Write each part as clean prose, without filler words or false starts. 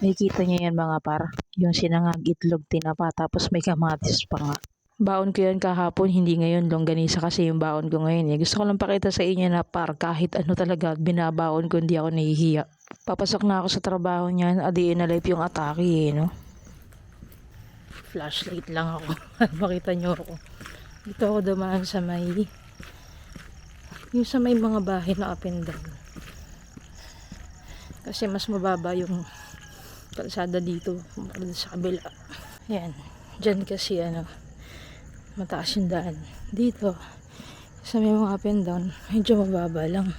Nakikita niyo yan mga par, yung sinangag itlog tinapa tapos may kamatis pa nga. Baon ko yan kahapon, hindi ngayon. Longganisa kasi yung baon ko ngayon eh. Gusto ko lang pakita sa inyo na par, kahit ano talaga binabaon ko, hindi ako nahihiya. Papasok na ako sa trabaho niyan, adiin na live yung atake eh, no? Flashlight lang ako, makita nyo ako. Dito ako dumaan sa may, yung sa may mga bahay na up and down. Kasi mas mababa yung kalsada dito sa kabila. Yan, dyan kasi ano, mataas yung daan. Dito sa may mga up and down, medyo mababa lang.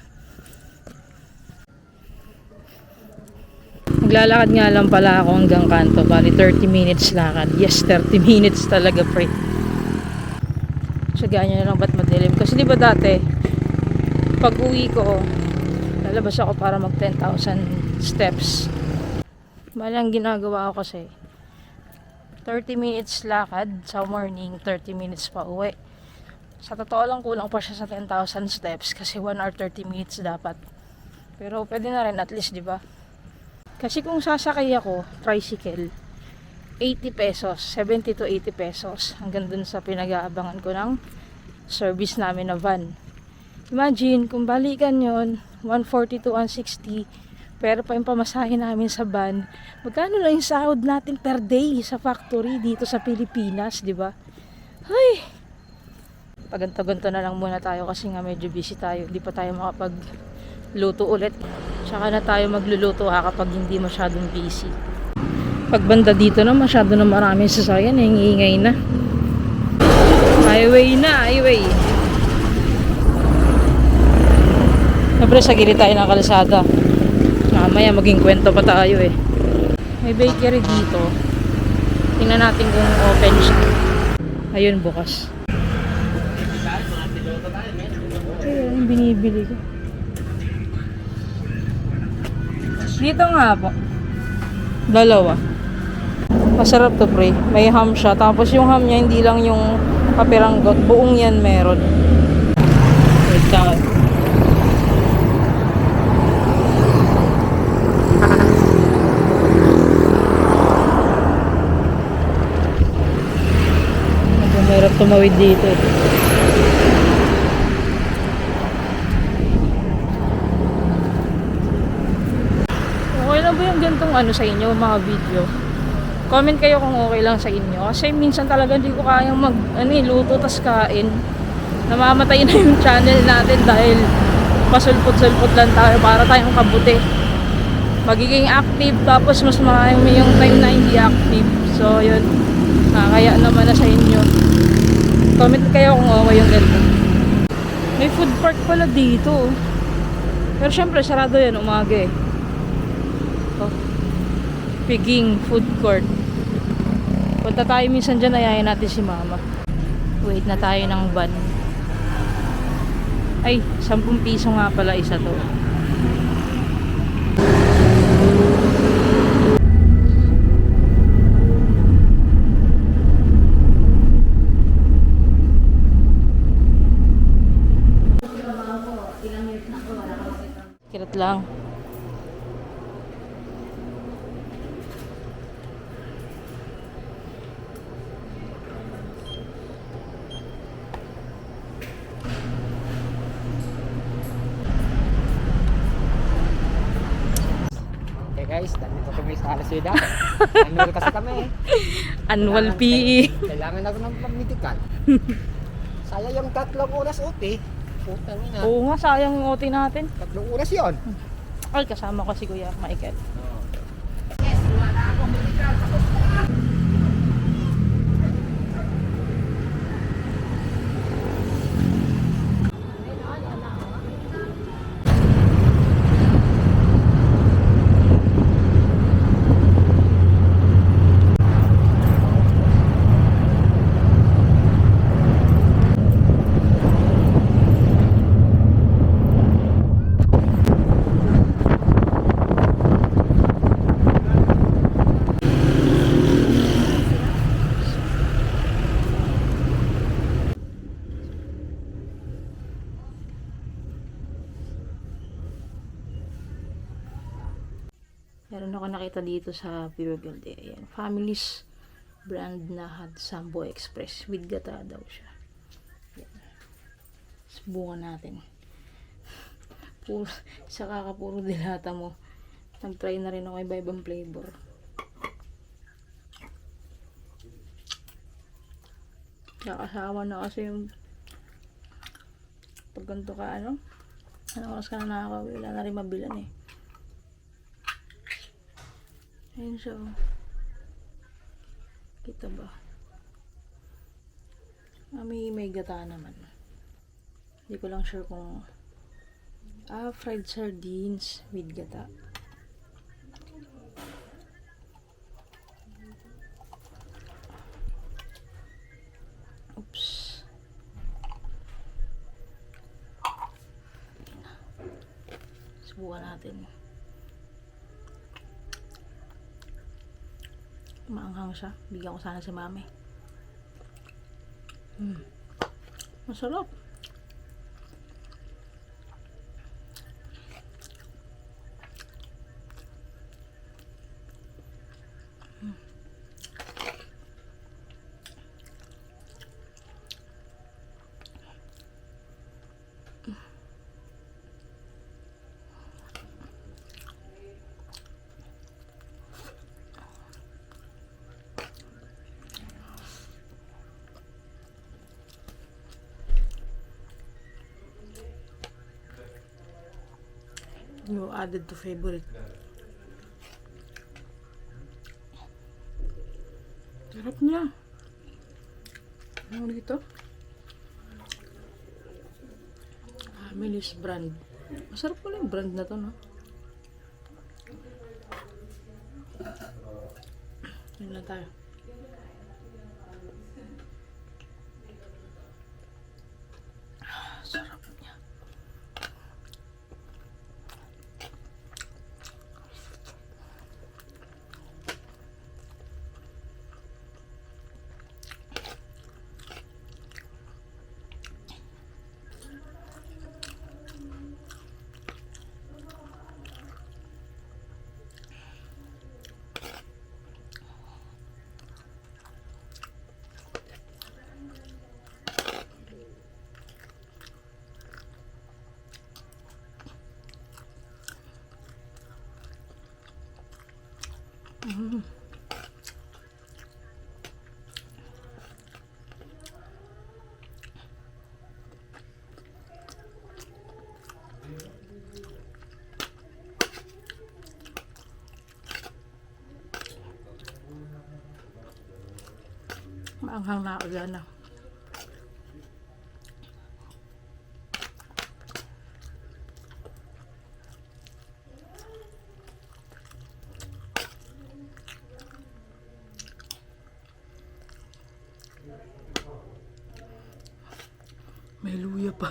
Maglalakad nga lang pala ako hanggang kanto, bali 30 minutes lakad. Yes, 30 minutes talaga pre. Sagaan nyo na lang ba't madilim. Kasi di ba dati pag uwi ko lalabas ako para mag 10,000 steps. Bali ang ginagawa ko kasi 30 minutes lakad sa morning, 30 minutes pa uwi. Sa totoo lang kulang pa siya sa 10,000 steps kasi 1 hour 30 minutes dapat. Pero pwede na rin at least, di ba? Kasi kung sasakay ako, tricycle, 80 pesos, 70 to 80 pesos. Hanggang dun sa pinag-aabangan ko ng service namin na van. Imagine, kung balikan yon 140 to 160, pero pa yung pamasahe namin sa van, magkano na yung sahod natin per day sa factory dito sa Pilipinas, di ba? Ay! Paganto-ganto na lang muna tayo kasi nga medyo busy tayo. Hindi pa tayo makapagluto ulit. Tsaka na tayo magluluto kapag hindi masyadong busy. Pagbanda dito na masyado na maraming sasakyan, ingay na. Highway na, highway. Siyempre sa gilid tayo ng kalsada. Mamaya maging kwento pa tayo eh. May bakery dito. Tingnan natin kung open siya. Ayun, bukas. Ayun, binibili ko. Dito nga po. Dalawa. Masarap to pre. May ham siya. Tapos yung ham niya hindi lang yung kapiranggot. Buong yan meron. Wait lang. Mahirap tumawid dito eh. Okay lang ba yung gantong ano sa inyo, mga video? Comment kayo kung okay lang sa inyo. Kasi minsan talaga hindi ko kayang luto tas kain. Namamatay na yung channel natin dahil pasulpot-sulpot lang tayo para tayong kabuti. Magiging active tapos mas marami yung time na hindi active. So yun, kaya naman na sa inyo. Comment kayo kung okay yung ganito. May food park pala dito. Pero syempre sarado yan umaga eh. Piging food court. Punta tayo minsan dyan, ayayin natin si mama. Wait na tayo ng van. Ay, 10 piso nga pala isa to. Kirat lang. Guys, dito kami sa Alaseda. Annual kasi kami. Annual PE. Kailangan ako ng mag-medical. Sayang yung 3 oras OT. Putang ina. Oo nga, sayang yung OT natin. 3 oras yon. Ay, kasama ko si Kuya Michael. Yes, wala akong medical. kita dito sa Pure Gold. Ayan. Family's brand na Hot Sambo Express. With gata daw siya. Ayan. Subukan natin. Puro, sa kakapuro dilata mo. Nag-try na rin ako iba-ibang flavor. Kakasawa na kasi yung pag ganito ka ano oras ka na nakakawin, wala na rin mabilan eh. Ayun siya oh. Kita ba? May gata naman. Hindi ko lang sure kung fried sardines with gata. Oops. Subukan natin. Maanghang siya. Bigyan ko sana si mami. Masarap. You added to favorite. Sarap niya. Ano dito? Family's brand. Masarap pala yung brand na to, no? Yan lang tayo. Sarap niya. Maanghang na ako dyan na. May luya pa.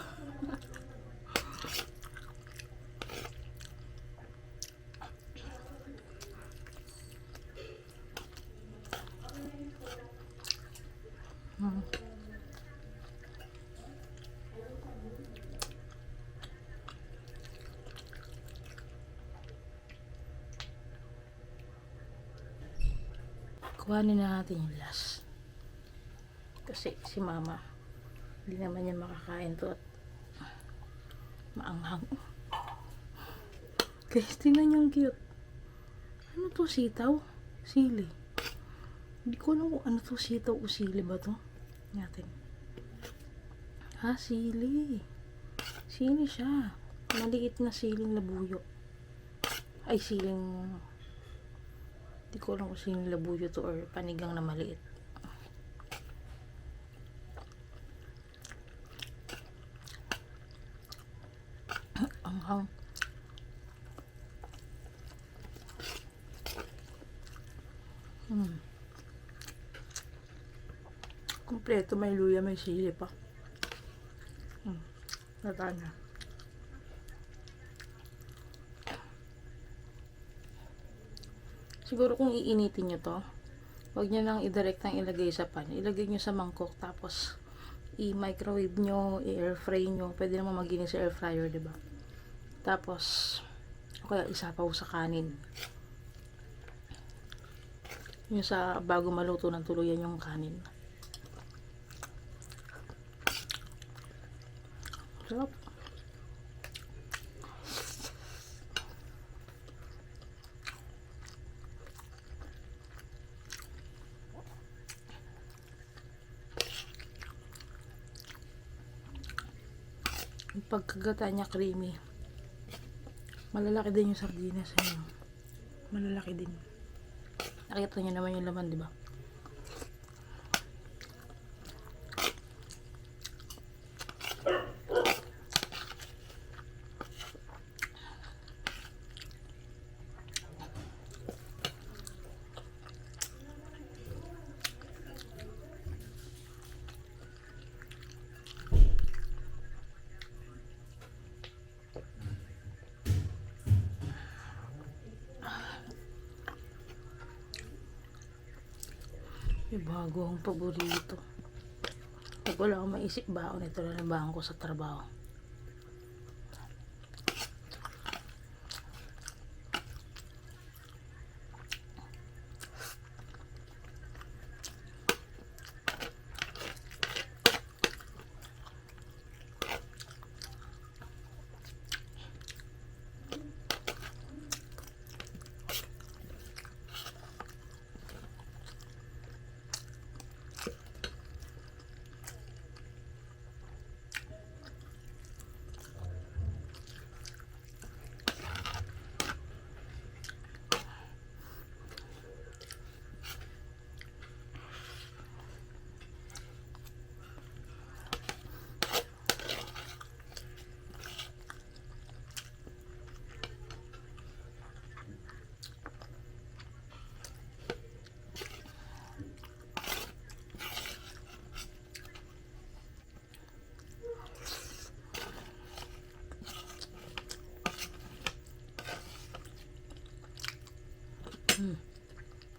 Kuhanin na natin yung last. Kasi si mama, hindi naman niya makakain to at maanghang. Guys, tingnan niyo, cute. Ano to, sitaw? Sili. Hindi ko alam kung ano to, sitaw o sili ba to? Natin. Sili. Sili siya. Maliit na siling labuyo. Ay, siling... Hindi ko alam kung siling labuyo to or panigang na maliit. Anghang. Kompleto, may luya, may sili pa. Natana. Siguro kung iinitin nyo to, huwag nyo lang i-direct ang ilagay sa pan. Ilagay nyo sa mangkok, tapos i-microwave nyo, i-air fry nyo. Pwede naman maginis sa air fryer, diba? Tapos, o kaya isapaw sa kanin. Yung sa bago maluto ng tuluyan yung kanin. Sarap. Yung pagkagata niya creamy. Malalaki din yung sardinas. Ayun. Malalaki din. Nakita niyo naman yung laman, di ba? Yung bago akong paborito. Pag wala akong maisip baon, ito na nabahan ko sa trabaho.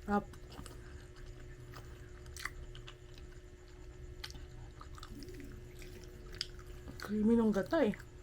Sarap. Creamy ng gata eh.